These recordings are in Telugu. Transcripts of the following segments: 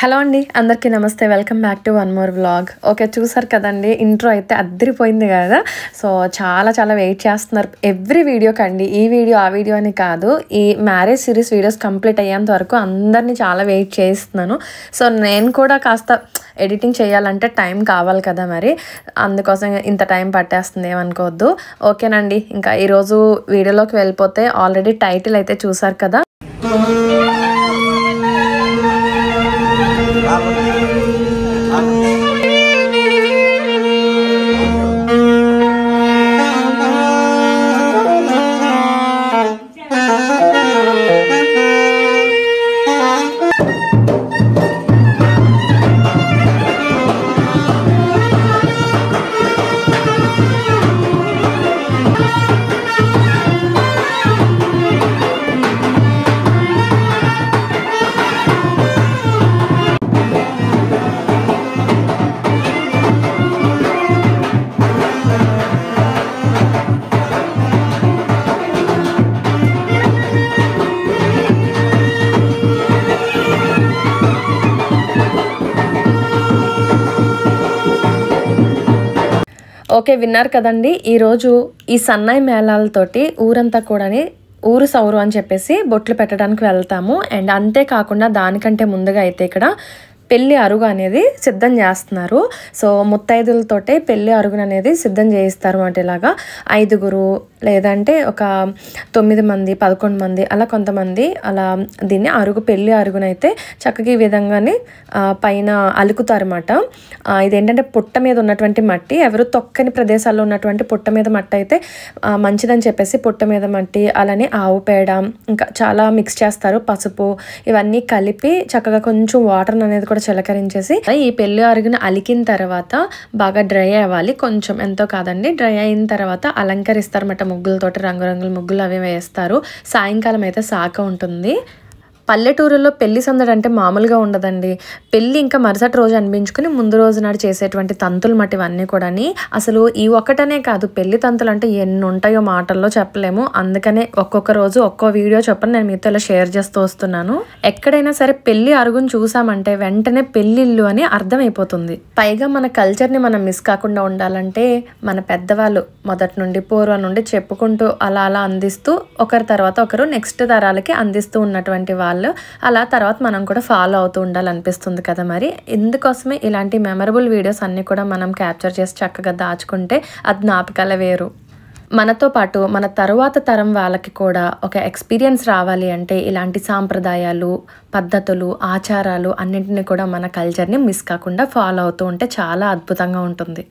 హలో అండి, అందరికీ నమస్తే. Welcome back to one more vlog. Okay, చూసారు కదండి, ఇంట్రో అయితే అద్దరిపోయింది కదా. సో చాలా వెయిట్ చేస్తున్నారు ఎవ్రీ వీడియోకి అండి. ఈ వీడియో ఆ వీడియో అని కాదు, ఈ మ్యారేజ్ సిరీస్ వీడియోస్ కంప్లీట్ అయ్యేంత వరకు అందరినీ చాలా వెయిట్ చేస్తున్నాను. సో నేను కూడా కాస్త ఎడిటింగ్ చేయాలంటే టైం కావాలి కదా, మరి అందుకోసం ఇంత టైం పట్టేస్తుంది ఏమనుకోవద్దు. ఓకేనండి, ఇంకా ఈరోజు వీడియోలోకి వెళ్ళిపోతే ఆల్రెడీ టైటిల్ అయితే చూసారు కదా. ఓకే, విన్నారు కదండి. ఈరోజు ఈ సన్నాయి మేళాలతోటి ఊరంతా కూడాని ఊరు సౌరు అని చెప్పేసి బొట్లు పెట్టడానికి వెళ్తాము. అండ్ అంతేకాకుండా దానికంటే ముందుగా అయితే ఇక్కడ పెళ్లి అరుగు అనేది సిద్ధం చేస్తున్నారు. సో ముత్తైదులతోటే పెళ్లి అరుగును అనేది సిద్ధం చేయిస్తారు అన్నమాట. ఇలాగా 5 లేదంటే ఒక 9 మంది 11 మంది అలా కొంతమంది అలా దీన్ని అరుగు పెళ్లి అరుగునైతే చక్కగా ఈ విధంగానే పైన అలుకుతారన్నమాట. ఇదేంటంటే పుట్ట మీద ఉన్నటువంటి మట్టి, ఎవరు తొక్కని ప్రదేశాల్లో ఉన్నటువంటి పుట్ట మీద మట్టి అయితే మంచిదని చెప్పేసి పుట్ట మీద మట్టి, అలానే ఆవు పేడ, ఇంకా చాలా మిక్స్ చేస్తారు, పసుపు ఇవన్నీ కలిపి చక్కగా కొంచెం వాటర్ అనేది కూడా చిలకరించేసి ఈ పెళ్లి అరుగుని అలికిన తర్వాత బాగా డ్రై అవ్వాలి, కొంచెం ఎంతో కాదండి. డ్రై అయిన తర్వాత అలంకరిస్తారన్నమాట. ముగ్గులతోటి రంగురంగుల ముగ్గులు అవి వేస్తారు. సాయంకాలం అయితే శాఖ ఉంటుంది. పల్లెటూరులో పెళ్లి సందడి అంటే మామూలుగా ఉండదండి. పెళ్ళి ఇంకా మరుసటి రోజు అనిపించుకుని ముందు రోజు నాడు చేసేటువంటి తంతులు మట్టి ఇవన్నీ కూడా అసలు ఈ ఒక్కటనే కాదు, పెళ్లి తంతులు అంటే ఎన్ని ఉంటాయో మాటల్లో చెప్పలేము. అందుకనే ఒక్కొక్క రోజు ఒక్కో వీడియో చెప్పని నేను మీతో ఇలా షేర్ చేస్తూ వస్తున్నాను. ఎక్కడైనా సరే పెళ్లి అరుగును చూసామంటే వెంటనే పెళ్లిళ్ళు అని అర్థమైపోతుంది. పైగా మన కల్చర్ని మనం మిస్ కాకుండా ఉండాలంటే మన పెద్దవాళ్ళు మొదటి నుండి పూర్వం నుండి చెప్పుకుంటూ అలా అందిస్తూ ఒకరి తర్వాత ఒకరు నెక్స్ట్ తరాలకి అందిస్తూ ఉన్నటువంటి వాళ్ళు అలా తర్వాత మనం కూడా ఫాలో అవుతూ ఉండాలనిపిస్తుంది కదా. మరి ఇందుకోసమే ఇలాంటి మెమరబుల్ వీడియోస్ అన్ని కూడా మనం క్యాప్చర్ చేసి చక్కగా దాచుకుంటే అది జ్ఞాపకాలే వేరు. మనతో పాటు మన తరువాత తరం వాళ్ళకి కూడా ఒక ఎక్స్పీరియన్స్ రావాలి అంటే ఇలాంటి సాంప్రదాయాలు, పద్ధతులు, ఆచారాలు అన్నింటినీ కూడా మన కల్చర్ని మిస్ కాకుండా ఫాలో అవుతూ ఉంటే చాలా అద్భుతంగా ఉంటుంది.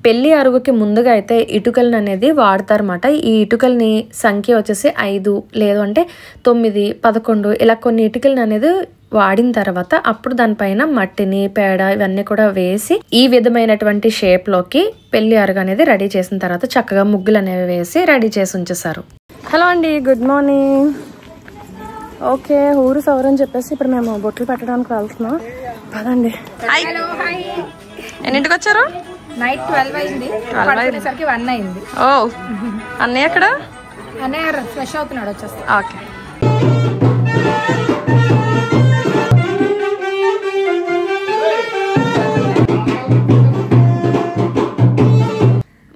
పెళ్లి అరుగుకి ముందుగా అయితే ఇటుకలను అనేది వాడతారన్నమాట. ఈ ఇటుకల్ని సంఖ్య వచ్చేసి 5 లేదు అంటే 9, 11 ఇలా కొన్ని ఇటుకలను అనేది వాడిన తర్వాత అప్పుడు దానిపైన మట్టిని పేడ ఇవన్నీ కూడా వేసి ఈ విధమైనటువంటి షేప్లోకి పెళ్లి అరుగు అనేది రెడీ చేసిన తర్వాత చక్కగా ముగ్గులు అనేవి వేసి రెడీ చేసి ఉంచేసారు. హలో అండి, గుడ్ మార్నింగ్. ఓకే, ఊరు సౌరు అని చెప్పేసి ఇప్పుడు మేము బొట్లు పెట్టడానికి వెళ్తున్నాం. పదండి. ఎన్నింటికి వచ్చారు? నైట్ 12 అయింది, 1 అయింది. ఓ, అన్నయ్య అక్కడ? అన్నయ్య ఫ్రెష్ అవుతున్నాడు, వచ్చేస్తా. ఓకే.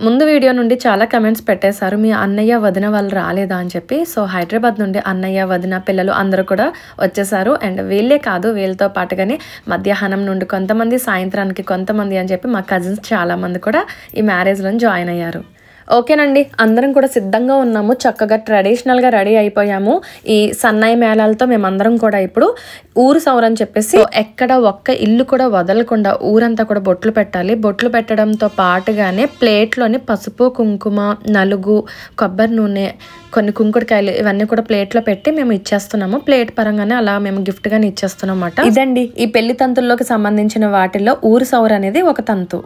ముందు వీడియో నుండి చాలా కమెంట్స్ పెట్టేశారు, మీ అన్నయ్య వదిన వాళ్ళు రాలేదా అని చెప్పి. సో హైదరాబాద్ నుండి అన్నయ్య వదిన పిల్లలు అందరూ కూడా వచ్చేసారు. అండ్ వీళ్ళే కాదు, వీళ్ళతో పాటుగానే మధ్యాహ్నం నుండి కొంతమంది, సాయంత్రానికి కొంతమంది అని చెప్పి మా కజిన్స్ చాలామంది కూడా ఈ మ్యారేజ్లో జాయిన్ అయ్యారు. ఓకేనండి, అందరం కూడా సిద్ధంగా ఉన్నాము, చక్కగా ట్రెడిషనల్గా రెడీ అయిపోయాము. ఈ సన్నాయి మేళాలతో మేమందరం కూడా ఇప్పుడు ఊరు సౌరు అని చెప్పేసి ఎక్కడ ఒక్క ఇల్లు కూడా వదలకుండా ఊరంతా కూడా బొట్లు పెట్టాలి. బొట్లు పెట్టడంతో పాటుగానే ప్లేట్లోని పసుపు, కుంకుమ, నలుగు, కొబ్బరి నూనె, కొన్ని కుంకుడుకాయలు ఇవన్నీ కూడా ప్లేట్లో పెట్టి మేము ఇచ్చేస్తున్నాము. ప్లేట్ పరంగానే అలా మేము గిఫ్ట్గానే ఇచ్చేస్తున్నాం అన్నమాట. ఇదండి ఈ పెళ్లి తంతుల్లోకి సంబంధించిన వాటిల్లో ఊరు సౌరు అనేది ఒక తంతు.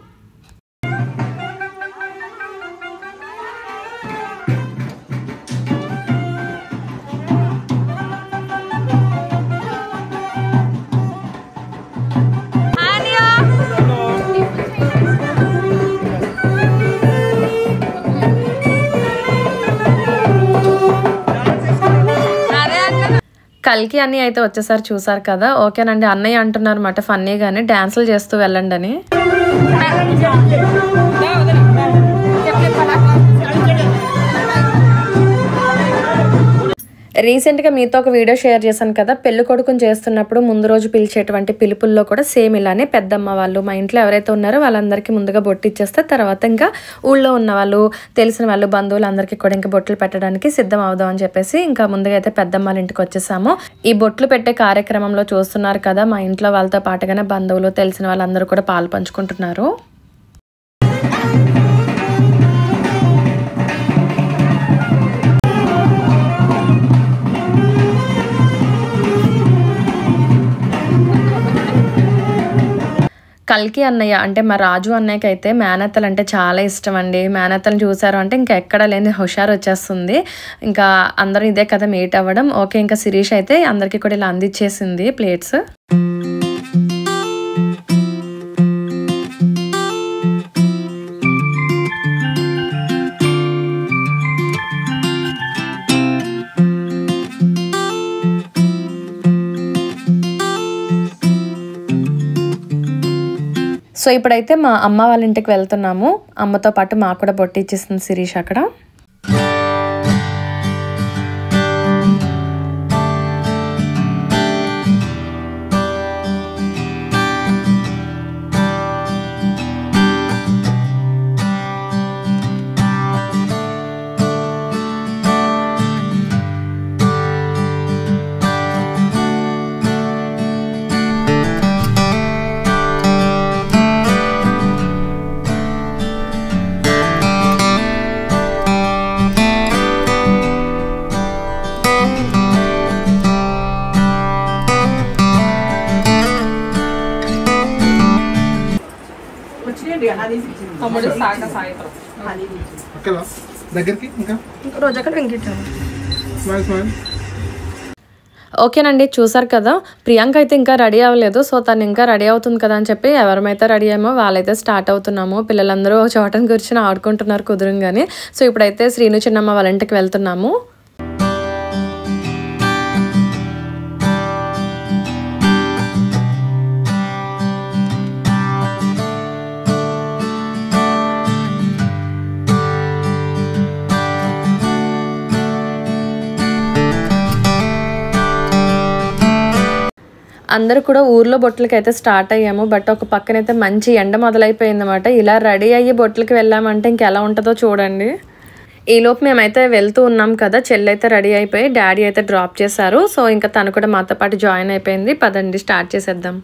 కల్కి అన్నీ అయితే వచ్చేసారి చూసారు కదా. ఓకేనండి, అన్నయ్య అంటున్నారు అన్నమాట ఫన్నీగానే డ్యాన్సులు చేస్తూ వెళ్ళండి అని. రీసెంట్గా మీతో ఒక వీడియో షేర్ చేశాను కదా, పెళ్లి కొడుకుని చేస్తున్నప్పుడు ముందు రోజు పిలిచేటువంటి పిలుపుల్లో కూడా సేమ్ ఇలానే పెద్దమ్మ వాళ్ళు మా ఇంట్లో ఎవరైతే ఉన్నారో వాళ్ళందరికీ ముందుగా బొట్టు ఇచ్చేస్తే తర్వాత ఇంకా ఊళ్ళో ఉన్న వాళ్ళు తెలిసిన వాళ్ళు బంధువులు అందరికీ కూడా ఇంకా బొట్లు పెట్టడానికి సిద్ధం అవుదాం అని చెప్పేసి ఇంకా ముందుగా అయితే పెద్దమ్మ వాళ్ళ ఇంటికి వచ్చేసాము. ఈ బొట్లు పెట్టే కార్యక్రమంలో చూస్తున్నారు కదా, మా ఇంట్లో వాళ్ళతో పాటుగానే బంధువులు తెలిసిన వాళ్ళందరూ కూడా పాలు పంచుకుంటున్నారు. కల్కి అన్నయ్య అంటే మా రాజు అన్నయ్యకి అయితే మేనత్తలు అంటే చాలా ఇష్టం అండి. మేనత్తలు చూసారు అంటే ఇంకా ఎక్కడ లేని హుషారు వచ్చేస్తుంది. ఇంకా అందరూ ఇదే కదా మీట్ అవ్వడం. ఓకే, ఇంకా శిరీష్ అయితే అందరికీ కూడా ఇలా అందించేసింది ప్లేట్స్. సో ఇప్పుడైతే మా అమ్మ వాళ్ళ ఇంటికి వెళ్తున్నాము. అమ్మతో పాటు మాకు కూడా బొట్టు ఇచ్చేస్తుంది శిరీష్ అక్కడ. ఓకేనండి, చూసారు కదా, ప్రియాంక అయితే ఇంకా రెడీ అవ్వలేదు. సో తను ఇంకా రెడీ అవుతుంది కదా అని చెప్పి ఎవరైతే రెడీ అయ్యామో వాళ్ళైతే స్టార్ట్ అవుతున్నాము. పిల్లలందరూ ఒక చోటని కూర్చొని ఆడుకుంటున్నారు కుదురుగానే. సో ఇప్పుడైతే శ్రీను చిన్నమ్మ వాళ్ళ ఇంటికి వెళ్తున్నాము. అందరూ కూడా ఊర్లో బొట్లకి అయితే స్టార్ట్ అయ్యాము. బట్ ఒక పక్కనైతే మంచి ఎండ మొదలైపోయింది అన్నమాట. ఇలా రెడీ అయ్యి బొట్లకి వెళ్ళామంటే ఇంకెలా ఉంటుందో చూడండి. ఈలోపు మేమైతే వెళ్తూ ఉన్నాం కదా, చెల్లి అయితే రెడీ అయిపోయి డాడీ అయితే డ్రాప్ చేశారు. సో ఇంకా తను కూడా మాతో పాటు జాయిన్ అయిపోయింది. పదండి స్టార్ట్ చేసేద్దాం.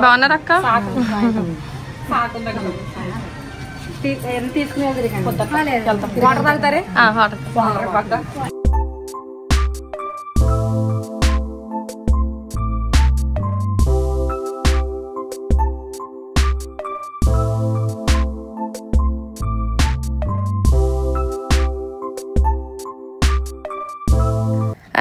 బాగున్నారక్క? తీసుకునేది వాటర్ తాగుతారే? వాటర్.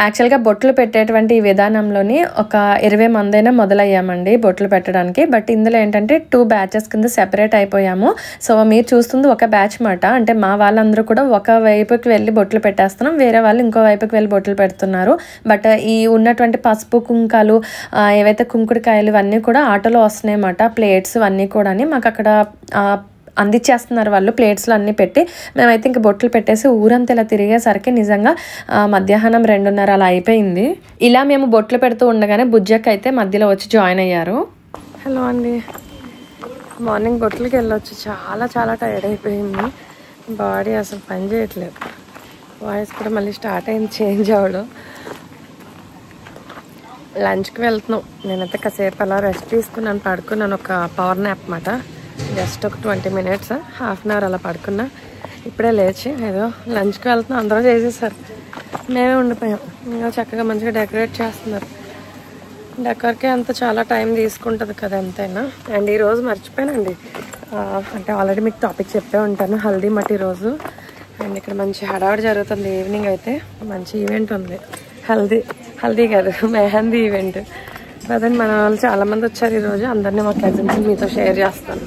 యాక్చువల్గా బొట్లు పెట్టేటువంటి ఈ విధానంలోని ఒక 20 మందైనా మొదలయ్యామండి బొట్లు పెట్టడానికి. బట్ ఇందులో ఏంటంటే 2 బ్యాచెస్ కింద సెపరేట్ అయిపోయాము. సో మీరు చూస్తుంది ఒక బ్యాచ్ మాట. అంటే మా వాళ్ళందరూ కూడా ఒక వైపుకి వెళ్ళి బొట్లు పెట్టేస్తున్నాం, వేరే వాళ్ళు ఇంకో వైపుకి వెళ్ళి బొట్లు పెడుతున్నారు. బట్ ఈ ఉన్నటువంటి పసుపు కుంకాలు ఏవైతే కుంకుడుకాయలు ఇవన్నీ కూడా ఆటోలో వస్తున్నాయి అన్నమాట. ప్లేట్స్ అన్నీ కూడా మాకు అక్కడ అందించేస్తున్నారు వాళ్ళు ప్లేట్స్లో అన్నీ పెట్టి. మేమైతే ఇంక బొట్లు పెట్టేసి ఊరంతా ఇలా తిరిగేసరికి నిజంగా మధ్యాహ్నం 2:30 అలా అయిపోయింది. ఇలా మేము బొట్లు పెడుతూ ఉండగానే బుజ్జక్క అయితే మధ్యలో వచ్చి జాయిన్ అయ్యారు. హలో అండి. మార్నింగ్ బొట్లకి వెళ్ళొచ్చు, చాలా చాలా టైర్డ్ అయిపోయింది. బాడీ అసలు పని చేయట్లేదు. వాయిస్ కూడా మళ్ళీ స్టార్ట్ అయింది చేంజ్ అవ్వడం. లంచ్కి వెళ్తున్నాం. నేనైతే కాసేపు అలా రెస్ట్ తీసుకున్నాను, పడుకున్నాను. ఒక పవర్ న్యాప్ అన్నమాట. జస్ట్ ఒక 20 minutes, హాఫ్ అన్ అవర్ అలా పడుకున్నా. ఇప్పుడే లేచి ఏదో లంచ్కి వెళ్తున్నాం. అందరూ చేసేసారు, మేమే ఉండిపోయాం. ఇంకా చక్కగా మంచిగా డెకరేట్ చేస్తున్నారు. డెకర్కే అంత చాలా టైం తీసుకుంటుంది కదా ఎంతైనా. అండ్ ఈరోజు మర్చిపోయానండి, అంటే ఆల్రెడీ మీకు టాపిక్ చెప్పే ఉంటాను, హల్దీ మట్టి రోజు. అండ్ ఇక్కడ మంచి హడావిడి జరుగుతుంది. ఈవినింగ్ అయితే మంచి ఈవెంట్ ఉంది. హల్దీ కాదు, మెహందీ ఈవెంట్. అదండి, మన వాళ్ళు చాలామంది వచ్చారు ఈరోజు. అందరినీ మా కజిన్స్ మీతో షేర్ చేస్తాను.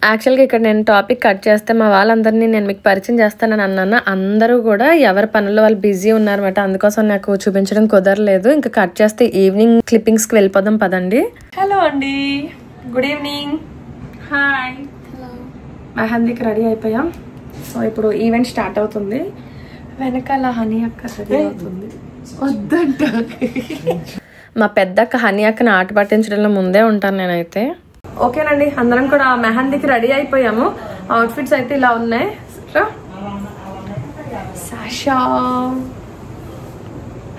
యాక్చువల్గా ఇక్కడ నేను టాపిక్ కట్ చేస్తే మా వాళ్ళందరినీ నేను మీకు పరిచయం చేస్తానని అన్నాను. అందరూ కూడా ఎవరి పనుల్లో వాళ్ళు బిజీ ఉన్నారన్నమాట. అందుకోసం నాకు చూపించడం కుదరలేదు. ఇంకా కట్ చేస్తే ఈవినింగ్ క్లిప్పింగ్స్కి వెళ్ళిపోదాం పదండి. హలో అండి, గుడ్ ఈవినింగ్. హాయ్. మెహందీకి రెడీ అయిపోయాం. సో ఇప్పుడు ఈవెంట్ స్టార్ట్ అవుతుంది. వెనకాల హనీ అక్క రెడీ అవుతుంది. వద్దంట మా పెద్దక్క హనీ అక్కని ఆట పట్టించడంలో ముందే ఉంటాను నేనైతే. ఓకేనండి, అందరం కూడా మెహందీకి రెడీ అయిపోయాము. అవుట్ఫిట్స్ అయితే ఇలా ఉన్నాయి. Sasha,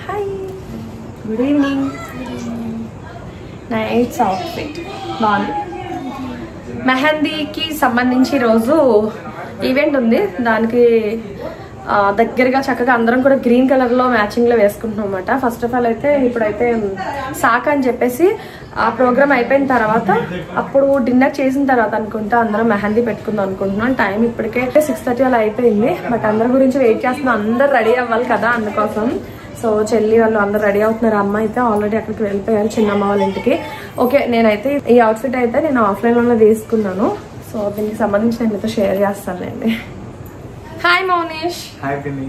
hi, good evening. Nights outfit బాగుంది. మెహందీకి సంబంధించి రోజు ఈవెంట్ ఉంది. దానికి దగ్గరగా చక్కగా అందరం కూడా గ్రీన్ కలర్లో మ్యాచింగ్లో వేసుకుంటున్నాం అన్నమాట. ఫస్ట్ ఆఫ్ ఆల్ అయితే ఇప్పుడైతే సాక్ అని చెప్పేసి ఆ ప్రోగ్రామ్ అయిపోయిన తర్వాత, అప్పుడు డిన్నర్ చేసిన తర్వాత అనుకుంటా అందరం మెహందీ పెట్టుకుందాం అనుకుంటున్నాం. టైం ఇప్పటికే 6:30 అలా అయిపోయింది. బట్ అందరి గురించి వెయిట్ చేస్తున్నాం, అందరు రెడీ అవ్వాలి కదా అందుకోసం. సో చెల్లి వాళ్ళు అందరు రెడీ అవుతున్నారు. అమ్మ అయితే ఆల్రెడీ అక్కడికి వెళ్ళిపోయారు, చిన్నమ్మ వాళ్ళ ఇంటికి. ఓకే, నేనైతే ఈ అవుట్ఫిట్ అయితే నేను ఆఫ్లైన్లోనే తీసుకున్నాను. సో దీనికి సంబంధించి నేను మీతో షేర్ చేస్తానండి. హాయ్ మౌనేష్. హాయ్ పిన్ని.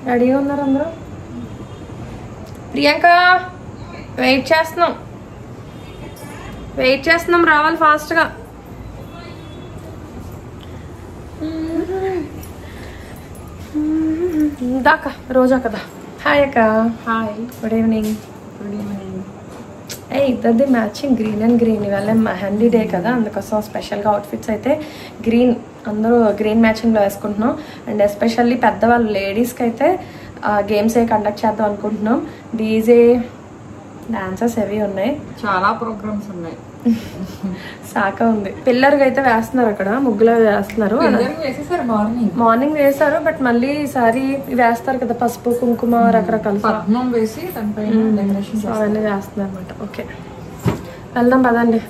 రెడీగా ఉన్నారు అందరూ. ప్రియాంక వెయిట్ చేస్తున్నాం, రావాలి ఫాస్ట్గా. దాకా రోజా కదా. హాయ్ అక్క. Hi, good evening. Good evening. ఇద్దరిది మ్యాచింగ్ గ్రీన్ అండ్ గ్రీన్. ఇవాళ మెహందీ డే కదా, అందుకోసం స్పెషల్గా అవుట్ఫిట్స్ అయితే గ్రీన్, అందరూ గ్రీన్ మ్యాచింగ్లో వేసుకుంటున్నాం. అండ్ ఎస్పెషల్లీ పెద్దవాళ్ళు లేడీస్కి అయితే గేమ్స్ ఏ కండక్ట్ చేద్దాం అనుకుంటున్నాం. డీజే, డాన్సర్స్ అవి ఉన్నాయి, చాలా ప్రోగ్రామ్స్ ఉన్నాయి. సాకా ఉంది. పిల్లర్కి అయితే వేస్తున్నారు, అక్కడ ముగ్గులు వేస్తున్నారు. మార్నింగ్ వేసారు, బట్ మళ్ళీ ఈసారి వేస్తారు కదా పసుపు కుంకుమ రకరకాల వేసి అవన్నీ వేస్తున్నారు అనమాట. ఓకే, వెళ్దాం పదండి.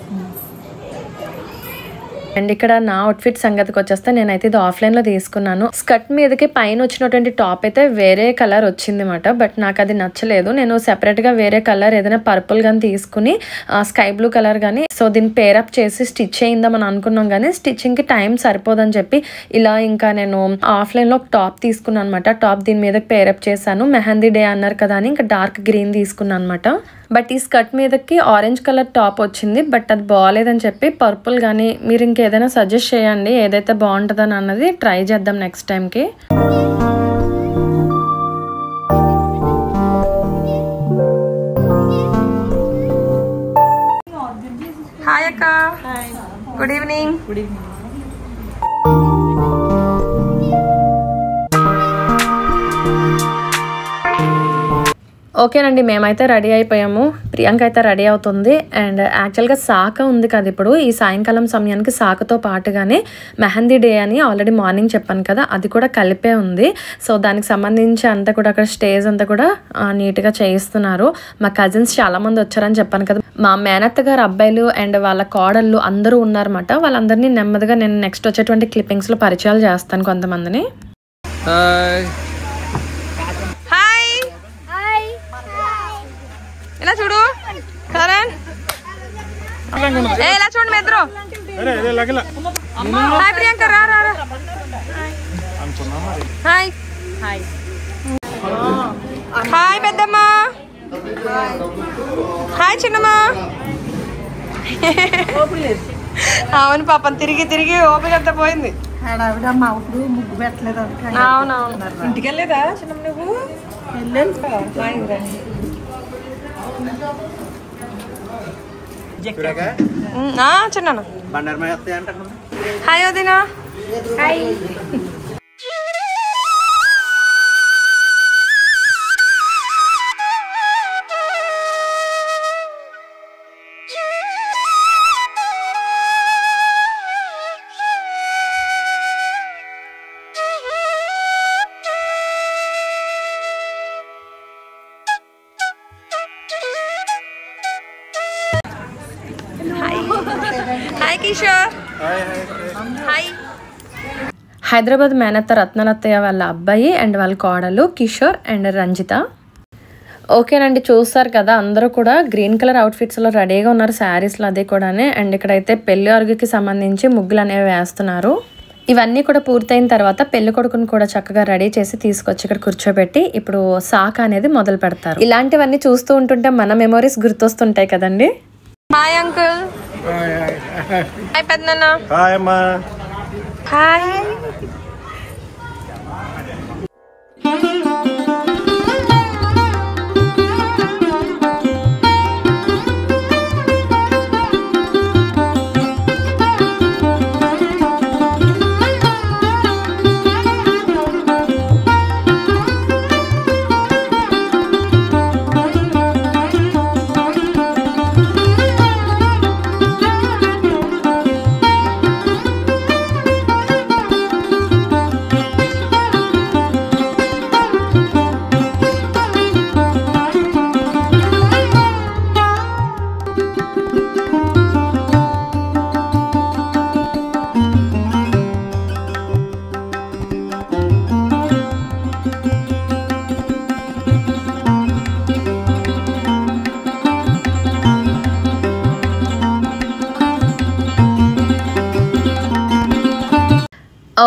అండ్ ఇక్కడ నా అవుట్ఫిట్ సంగతికి వచ్చేస్తే నేనైతే ఇది ఆఫ్లైన్లో తీసుకున్నాను. స్కర్ట్ మీదకి పైన వచ్చినటువంటి టాప్ అయితే వేరే కలర్ వచ్చింది అనమాట. బట్ నాకు అది నచ్చలేదు. నేను సెపరేట్గా వేరే కలర్ ఏదైనా పర్పుల్ కానీ తీసుకుని స్కై బ్లూ కలర్ కానీ సో దీన్ని పేరప్ చేసి స్టిచ్ చేయిందామని అనుకున్నాం. కానీ స్టిచ్చింగ్కి టైం సరిపోదని చెప్పి ఇలా ఇంకా నేను ఆఫ్లైన్లో ఒక టాప్ తీసుకున్నాను అనమాట. టాప్ దీని మీద పేరప్ చేశాను. మెహందీ డే అన్నారు కదా అని ఇంకా డార్క్ గ్రీన్ తీసుకున్నాను అనమాట. బట్ ఈ స్కర్ట్ మీదకి ఆరెంజ్ కలర్ టాప్ వచ్చింది, బట్ అది బాగాలేదని చెప్పి పర్పుల్ కానీ మీరు ఇంకేదైనా సజెస్ట్ చేయండి ఏదైతే బాగుంటుందని అన్నది ట్రై చేద్దాం నెక్స్ట్ టైంకి. హాయ్ అక్క. Good evening. Good evening. ఓకేనండి, మేమైతే రెడీ అయిపోయాము. ప్రియాంక అయితే రెడీ అవుతుంది. అండ్ యాక్చువల్గా సాక ఉంది కదా, ఇప్పుడు ఈ సాయంకాలం సమయానికి సాకతో పాటుగానే మెహందీ డే అని ఆల్రెడీ మార్నింగ్ చెప్పాను కదా, అది కూడా కలిపే ఉంది. సో దానికి సంబంధించి అంతా కూడా అక్కడ స్టేజ్ అంతా కూడా నీట్గా చేయిస్తున్నారు. మా కజిన్స్ చాలామంది వచ్చారని చెప్పాను కదా, మా మేనత్త గారు అబ్బాయిలు అండ్ వాళ్ళ కోడళ్ళు అందరూ ఉన్నారన్నమాట. వాళ్ళందరినీ నెమ్మదిగా నేను నెక్స్ట్ వచ్చేటువంటి క్లిప్పింగ్స్లో పరిచయాలు చేస్తాను కొంతమందిని. ఇలా చూడు కరణ్, ఇలా చూడండి మీ ఇద్దరు. హాయ్ ప్రియాంక, రా రా రా. హాయ్ హాయ్ హాయ్ పెద్దమ్మ. హాయ్ చిన్నమ్మ. అవును పాపం, తిరిగి తిరిగి ఓపిక అంతా పోయింది. ముగ్గు పెట్టలేదు. అవునవును. ఇంటికి వెళ్ళలేదా చిన్నమ్మ నువ్వు? వెళ్ళాను. చిన్న హాయ్ వదినా. Hi. Hi Kishore. Hi. Hyderabad మేనత్త రత్నలత్తయ్య వాళ్ళ అబ్బాయి అండ్ వాళ్ళ కోడలు కిషోర్ అండ్ రంజిత. ఓకేనండి, చూస్తారు కదా అందరూ కూడా గ్రీన్ కలర్ అవుట్ఫిట్స్లో రెడీగా ఉన్నారు, శారీస్లో అదే కూడానే. అండ్ ఇక్కడైతే పెళ్లి అరుగుకి సంబంధించి ముగ్గులు అనేవి వేస్తున్నారు. ఇవన్నీ కూడా పూర్తయిన తర్వాత పెళ్లి కొడుకుని కూడా చక్కగా రెడీ చేసి తీసుకొచ్చి ఇక్కడ కూర్చోబెట్టి ఇప్పుడు సాక అనేది మొదలు పెడతారు. ఇలాంటివన్నీ చూస్తూ ఉంటుంటే మన మెమోరీస్ గుర్తొస్తుంటాయి కదండి. Hi uncle. హాయ్ పెద్దనాన్న. హాయ్ అమ్మా. హాయ్.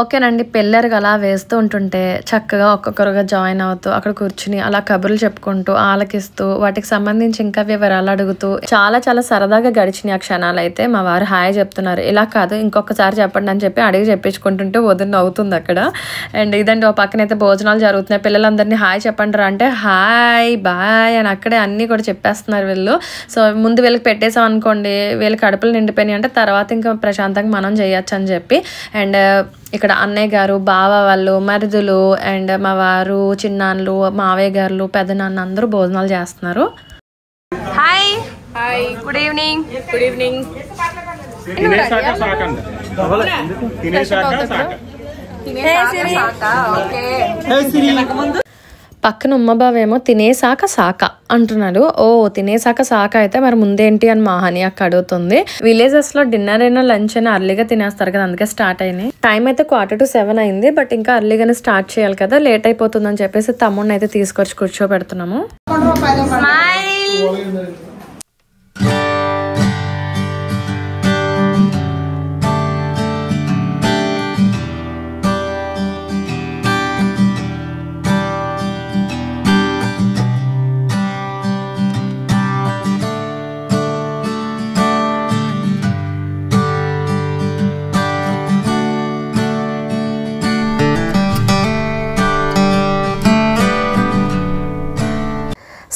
ఓకేనండి, పెళ్ళరుగా అలా వేస్తూ ఉంటుంటే చక్కగా ఒక్కొక్కరుగా జాయిన్ అవుతూ అక్కడ కూర్చుని అలా కబుర్లు చెప్పుకుంటూ ఆలకిస్తూ వాటికి సంబంధించి ఇంకా వివరాలు అడుగుతూ చాలా చాలా సరదాగా గడిచినాయి ఆ క్షణాలు. అయితే మా వారు హాయ్ చెప్తున్నారు, ఇలా కాదు ఇంకొకసారి చెప్పండి అని చెప్పి అడిగి చెప్పించుకుంటుంటే వదిన అవుతుంది అక్కడ. అండ్ ఇదండి, ఓ పక్కనైతే భోజనాలు జరుగుతున్నాయి. పిల్లలందరినీ హాయ్ చెప్పండి రా అంటే హాయ్ బాయ్ అని అక్కడే అన్నీ కూడా చెప్పేస్తున్నారు వీళ్ళు. సో ముందు వీళ్ళకి పెట్టేసాం అనుకోండి, వీళ్ళ కడుపులు నిండిపోయినాయి అంటే తర్వాత ఇంకా ప్రశాంతంగా మనం చేయొచ్చు అని చెప్పి. అండ్ ఇక్కడ అన్నయ్య గారు, బావ వాళ్ళు, మరుదులు అండ్ మా వారు, చిన్నాన్నలు, మావయ్య గారు, పెద్దనాన్న అందరూ భోజనాలు చేస్తున్నారు. Hi. Hi. Good evening. Good evening. పక్కన ఉమ్మబావేమో తినేసాక సాక అంటున్నాడు. ఓ తినేసాక సాక అయితే మరి ముందేంటి అని మాహని అక్క అడుగుతుంది. విలేజెస్ లో డిన్నర్ అయినా లంచ్ అయినా అర్లీగా తినేస్తారు కదా, అందుకే స్టార్ట్ అయినాయి. టైం అయితే 6:45 అయింది, బట్ ఇంకా అర్లీగానే స్టార్ట్ చేయాలి కదా, లేట్ అయిపోతుంది అని చెప్పేసి తమ్ముడిని అయితే తీసుకొచ్చి కూర్చోబెడుతున్నాము.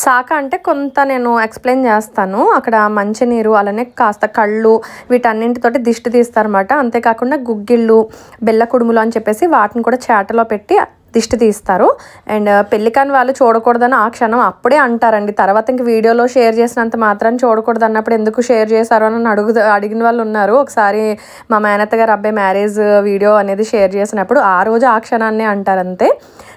సాక అంటే కొంత నేను ఎక్స్ప్లెయిన్ చేస్తాను. అక్కడ మంచినీరు అలానే కాస్త కళ్ళు వీటన్నింటితోటి దిష్టి తీస్తారన్నమాట. అంతేకాకుండా గుగ్గిళ్ళు, బెల్ల కుడుములు అని చెప్పేసి వాటిని కూడా చేటలో పెట్టి దిష్టి తీస్తారు. అండ్ పెళ్ళికాని వాళ్ళు చూడకూడదని ఆ క్షణం అప్పుడే అంటారండి. తర్వాత ఇంక వీడియోలో షేర్ చేసినంత మాత్రాన్ని చూడకూడదు అన్నప్పుడు ఎందుకు షేర్ చేశారు అని అడిగిన వాళ్ళు ఉన్నారు. ఒకసారి మా మేనత్త గారు అబ్బాయి మ్యారేజ్ వీడియో అనేది షేర్ చేసినప్పుడు ఆ రోజు ఆ క్షణాన్ని అంటారంతే.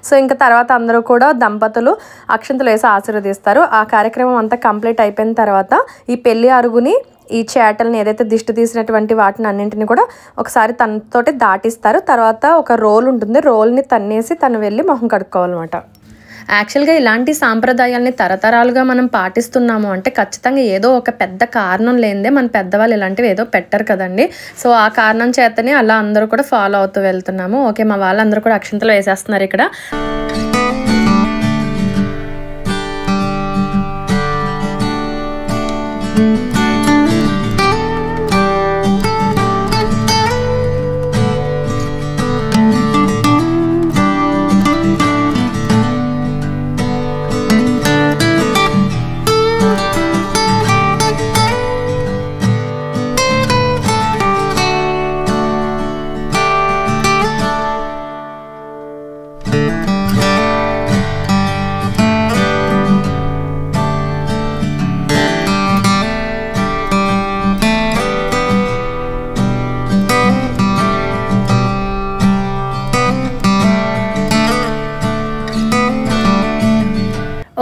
సో ఇంకా తర్వాత అందరూ కూడా దంపతులు అక్షంతలు వేసి ఆశీర్వదిస్తారు. ఆ కార్యక్రమం అంతా కంప్లీట్ అయిపోయిన తర్వాత ఈ పెళ్లి అరుగుని, ఈ చేటల్ని ఏదైతే దిష్టి తీసినటువంటి వాటిని అన్నింటిని కూడా ఒకసారి తనతోటి దాటిస్తారు. తర్వాత ఒక రోల్ ఉంటుంది, రోల్ని తన్నేసి తను వెళ్ళి మొహం కడుక్కోవాలన్నమాట. యాక్చువల్గా ఇలాంటి సాంప్రదాయాల్ని తరతరాలుగా మనం పాటిస్తున్నాము అంటే ఖచ్చితంగా ఏదో ఒక పెద్ద కారణం లేనిదే మన పెద్దవాళ్ళు ఇలాంటివి ఏదో పెట్టరు కదండి. సో ఆ కారణం చేతనే అలా అందరూ కూడా ఫాలో అవుతూ వెళ్తున్నాము. ఓకే, మా వాళ్ళందరూ కూడా అక్షంతలు వేసేస్తున్నారు ఇక్కడ.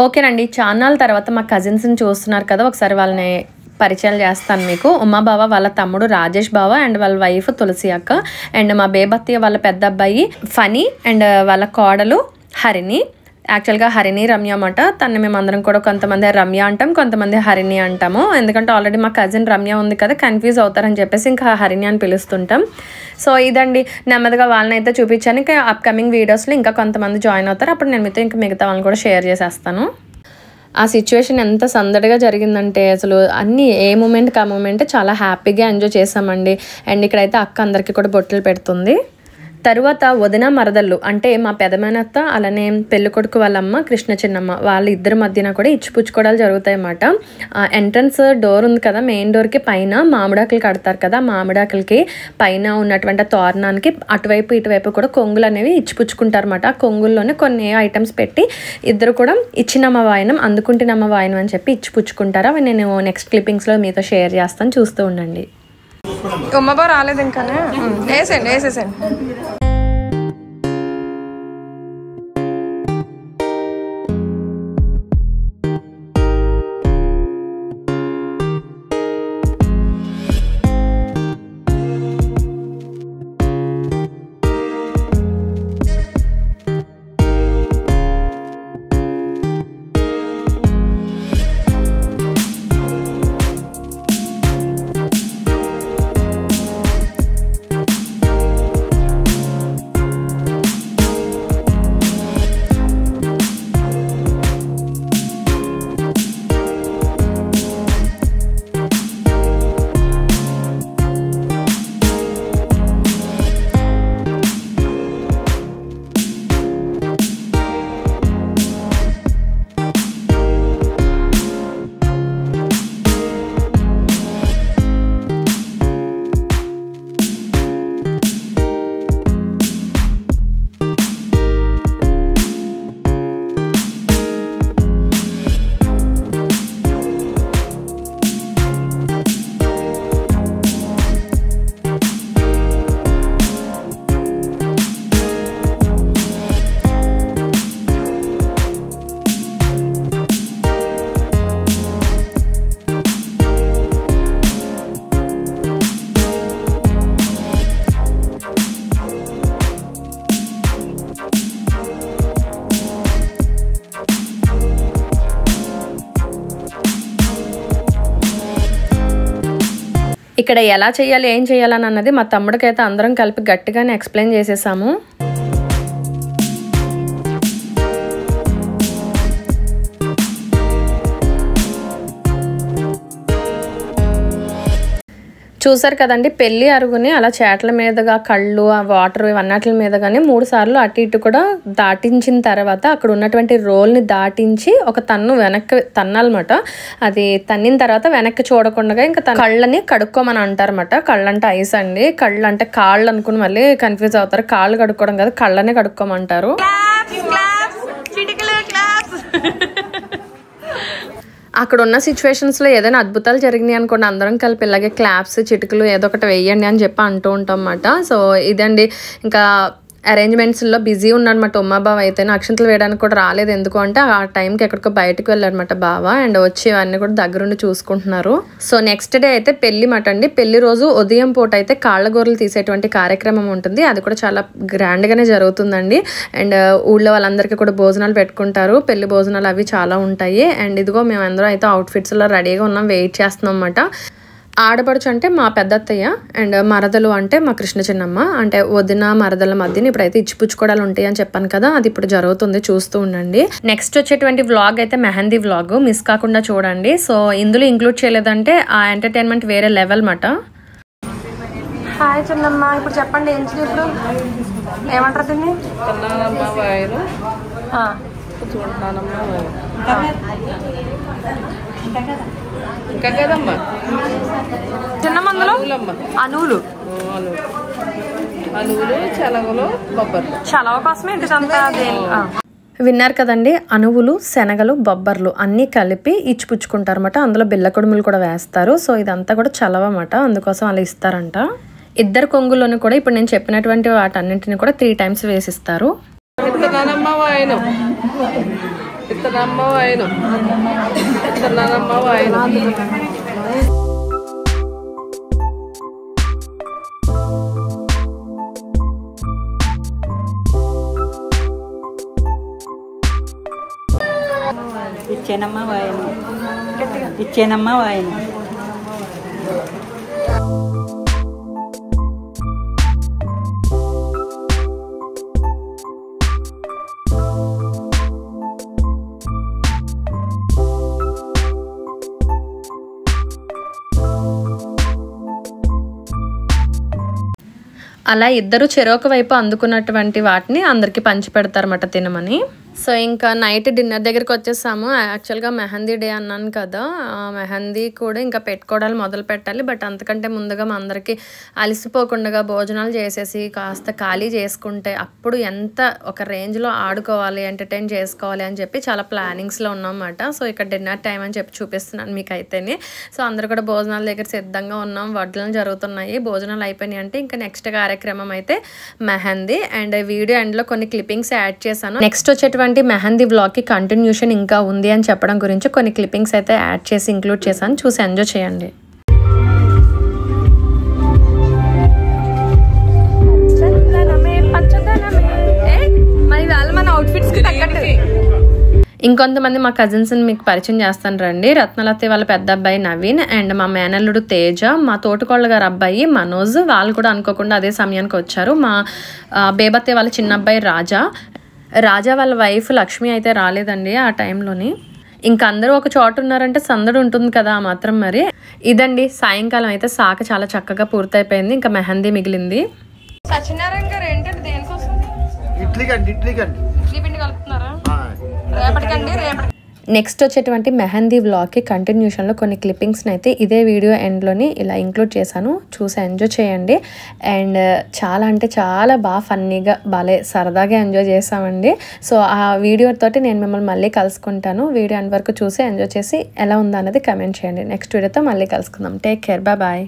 ఓకేనండి, ఛానల్ తర్వాత మా కజిన్స్ని చూస్తున్నారు కదా, ఒకసారి వాళ్ళని పరిచయాలు చేస్తాను మీకు. ఉమా బావ వాళ్ళ తమ్ముడు రాజేష్ బావ అండ్ వాళ్ళ వైఫ్ తులసి అక్క అండ్ మా బేబత్తయ్య వాళ్ళ పెద్ద అబ్బాయి ఫనీ అండ్ వాళ్ళ కోడలు హరిణి. యాక్చువల్గా హరిణి రమ్య అన్నమాట. తను మేమందరం కూడా కొంతమంది రమ్య అంటాం, కొంతమంది హరిణి అంటాము. ఎందుకంటే ఆల్రెడీ మా కజిన్ రమ్య ఉంది కదా, కన్ఫ్యూజ్ అవుతారని చెప్పేసి ఇంకా హరిణి అని పిలుస్తుంటాం. సో ఇదండి, నెమ్మదిగా వాళ్ళని అయితే చూపించాను. ఇంకా అప్కమింగ్ వీడియోస్లో ఇంకా కొంతమంది జాయిన్ అవుతారు. అప్పుడు నేను మీతో ఇంకా మిగతా వాళ్ళని కూడా షేర్ చేసేస్తాను. ఆ సిచ్యువేషన్ ఎంత సందడిగా జరిగిందంటే అసలు అన్నీ ఏ మూమెంట్కి ఆ మూమెంట్ చాలా హ్యాపీగా ఎంజాయ్ చేసామండి. అండ్ ఇక్కడైతే అక్క అందరికీ కూడా బొట్టలు పెడుతుంది. తరువాత వదిన మరదళ్ళు అంటే మా పెదమేనత్త అలానే పెళ్లి కొడుకు వాళ్ళమ్మ కృష్ణ చిన్నమ్మ వాళ్ళ ఇద్దరి మధ్యన కూడా ఇచ్చిపుచ్చుకోవడాలు జరుగుతాయి అన్నమాట. ఎంట్రన్స్ డోర్ ఉంది కదా, మెయిన్ డోర్కి పైన మామిడాకులు కడతారు కదా, మామిడాకులకి పైన ఉన్నటువంటి తోరణానికి అటువైపు ఇటువైపు కూడా కొంగులు అనేవి ఇచ్చిపుచ్చుకుంటారు అన్నమాట. ఆ కొంగుల్లోనే కొన్ని ఐటమ్స్ పెట్టి ఇద్దరు కూడా ఇచ్చినమ్మ వాయనం అందుకుంటున్నమ్మ వాయనం అని చెప్పి ఇచ్చిపుచ్చుకుంటారు. అవి నేను నెక్స్ట్ క్లిప్పింగ్స్లో మీతో షేర్ చేస్తాను, చూస్తూ ఉండండి. ఉమ్మబా రాలేదు ఇంకా, వేసేసండి. ఇక్కడ ఎలా చేయాలి ఏం చేయాలని అన్నది మా తమ్ముడికైతే అందరం కలిపి గట్టిగానే ఎక్స్ప్లెయిన్ చేసేసాము. చూసారు కదండి, పెళ్లి అరుగుని అలా చేటల మీదుగా కళ్ళు ఆ వాటర్ ఇవన్నట్ల మీదగానే 3 సార్లు అటు ఇటు కూడా దాటించిన తర్వాత అక్కడ ఉన్నటువంటి రోల్ని దాటించి ఒక తన్ను వెనక్కి తన్నాలన్నమాట. అది తన్నిన తర్వాత వెనక్కి చూడకుండా ఇంకా కళ్ళని కడుక్కోమని అంటారన్నమాట. కళ్ళు అంటే ఐస్ అండి, కళ్ళు అంటే కాళ్ళు అనుకుని మళ్ళీ కన్ఫ్యూజ్ అవుతారు. కాళ్ళు కడుక్కోవడం కాదు, కళ్ళనే కడుక్కోమంటారు. అక్కడ ఉన్న సిచ్యువేషన్స్లో ఏదైనా అద్భుతాలు జరిగినాయి అనుకోండి, అందరం కలిపి ఇలాగే క్లాప్స్ చిటికలు ఏదో ఒకటి వేయండి అని చెప్పి అంటూ ఉంటాం అన్నమాట. సో ఇదండి, ఇంకా అరేంజ్మెంట్స్లో బిజీ ఉన్నాడనమాట ఉమ్మా బావ. అయితే అక్షంతలు వేయడానికి కూడా రాలేదు. ఎందుకు అంటే ఆ టైంకి ఎక్కడికో బయటకు వెళ్ళారనమాట బావ. అండ్ వచ్చి అవన్నీ కూడా దగ్గరుండి చూసుకుంటున్నారు. సో నెక్స్ట్ డే అయితే పెళ్లి మాట అండి. పెళ్లి రోజు ఉదయం పూట అయితే కాళ్ళగోరలు తీసేటువంటి కార్యక్రమం ఉంటుంది. అది కూడా చాలా గ్రాండ్గానే జరుగుతుందండి. అండ్ ఊళ్ళో వాళ్ళందరికీ కూడా భోజనాలు పెట్టుకుంటారు. పెళ్లి భోజనాలు అవి చాలా ఉంటాయి. అండ్ ఇదిగో మేము అందరూ అయితే అవుట్ఫిట్స్లో రెడీగా ఉన్నాం, వెయిట్ చేస్తున్నాం అన్నమాట. ఆడపడుచు అంటే మా పెద్దత్తయ్య అండ్ మరదలు అంటే మా కృష్ణ చిన్నమ్మ. అంటే వదిన మరదల మధ్యన ఇప్పుడైతే ఇచ్చిపుచ్చుకోవడాలు ఉంటాయి అని చెప్పాను కదా, అది ఇప్పుడు జరుగుతుంది, చూస్తూ ఉండండి. నెక్స్ట్ వచ్చేటువంటి వ్లాగ్ అయితే మెహందీ వ్లాగ్, మిస్ కాకుండా చూడండి. సో ఇందులో ఇంక్లూడ్ చేయలేదంటే ఆ ఎంటర్టైన్మెంట్ వేరే లెవెల్ మాట. హాయ్ చిన్నమ్మ, ఇప్పుడు చెప్పండి ఏం ఇప్పుడు ఏమంటారు దీన్ని? ఇంకా కదమ్మా చిన్న మందులు అనువులు శనగలు బొబ్బర్లు. చలవ కోసమే ఇంటికంతా. విన్నారు కదండి, అనువులు శనగలు బొబ్బర్లు అన్నీ కలిపి ఇచ్చిపుచ్చుకుంటారు అన్నమాట. అందులో బిల్ల కుడుములు కూడా వేస్తారు. సో ఇదంతా కూడా చలవమాట, అందుకోసం అలా ఇస్తారంట. ఇద్దరు కొంగుల్లోనూ కూడా ఇప్పుడు నేను చెప్పినటువంటి వాటన్నింటిని కూడా 3 times వేసిస్తారు. ఇతనమ్మ వాయను ఇతనమ్మ వాయను ఇచ్చేనమ్మ వాయను ఇచ్చేనమ్మ వాయను అలా ఇద్దరు చెరొక వైపు అందుకున్నటువంటి వాటిని అందరికీ పంచి పెడతారన్నమాట తినమని. సో ఇంకా నైట్ డిన్నర్ దగ్గరికి వచ్చేసాము. యాక్చువల్గా మెహందీ డే అన్నాను కదా, మెహందీ కూడా ఇంకా పెట్టుకోవడాలు మొదలు పెట్టాలి. బట్ అంతకంటే ముందుగా మా అందరికీ అలసిపోకుండా భోజనాలు చేసేసి కాస్త ఖాళీ చేసుకుంటే అప్పుడు ఎంత ఒక రేంజ్లో ఆడుకోవాలి, ఎంటర్టైన్ చేసుకోవాలి అని చెప్పి చాలా ప్లానింగ్స్లో ఉన్నామన్నమాట. సో ఇక్కడ డిన్నర్ టైం అని చెప్పి చూపిస్తున్నాను మీకు అయితేనే. సో అందరూ కూడా భోజనాల దగ్గర సిద్ధంగా ఉన్నాం, వడ్లను జరుగుతున్నాయి. భోజనాలు అయిపోయినాయి అంటే ఇంకా నెక్స్ట్ కార్యక్రమం అయితే మెహందీ. అండ్ వీడియో ఎండ్లో కొన్ని క్లిప్పింగ్స్ యాడ్ చేశాను. నెక్స్ట్ వచ్చేటువంటి మెహందీ వ్లాగ్కి కంటిన్యూషన్ ఇంకా ఉంది అని చెప్పడం గురించి కొన్ని క్లిప్పింగ్స్ అయితే యాడ్ చేసి ఇంక్లూడ్ చేశాను, చూసి ఎంజాయ్ చేయండి. ఇంకొంతమంది మా కజిన్స్ని మీకు పరిచయం చేస్తాను రండి. రత్నలతి వాళ్ళ పెద్ద అబ్బాయి నవీన్ అండ్ మా మేనల్లుడు తేజ, మా తోటకోళ్ళ గారు అబ్బాయి మనోజ్, వాళ్ళు కూడా అనుకోకుండా అదే సమయానికి వచ్చారు. మా బేబత్తే వాళ్ళ చిన్న అబ్బాయి రాజా వాళ్ళ వైఫ్ లక్ష్మి అయితే రాలేదండి ఆ టైంలోని. ఇంకా అందరూ ఒక చోట ఉన్నారంటే సందడి ఉంటుంది కదా ఆ మాత్రం. మరి ఇదండి సాయంకాలం అయితే సాక చాలా చక్కగా పూర్తయిపోయింది. ఇంకా మెహందీ మిగిలింది. సత్యనారాయణ గారు ఏంటంటే దేనికోసం ఇడ్లీ పిండి కలుపుతున్నారా? రేపటికండి. నెక్స్ట్ వచ్చేటువంటి మెహందీ వ్లాగ్కి కంటిన్యూషన్లో కొన్ని క్లిప్పింగ్స్ని అయితే ఇదే వీడియో ఎండ్లోని ఇలా ఇంక్లూడ్ చేశాను, చూసి ఎంజాయ్ చేయండి. అండ్ చాలా అంటే చాలా బాగా ఫన్నీగా భలే సరదాగా ఎంజాయ్ చేసామండి. సో ఆ వీడియోతోటి నేను మిమ్మల్ని మళ్ళీ కలుసుకుంటాను. వీడియో ఎండ్ వరకు చూసి ఎంజాయ్ చేసి ఎలా ఉందో అన్నది కమెంట్ చేయండి. నెక్స్ట్ వీడియోతో మళ్ళీ కలుసుకుందాం. Take care, bye.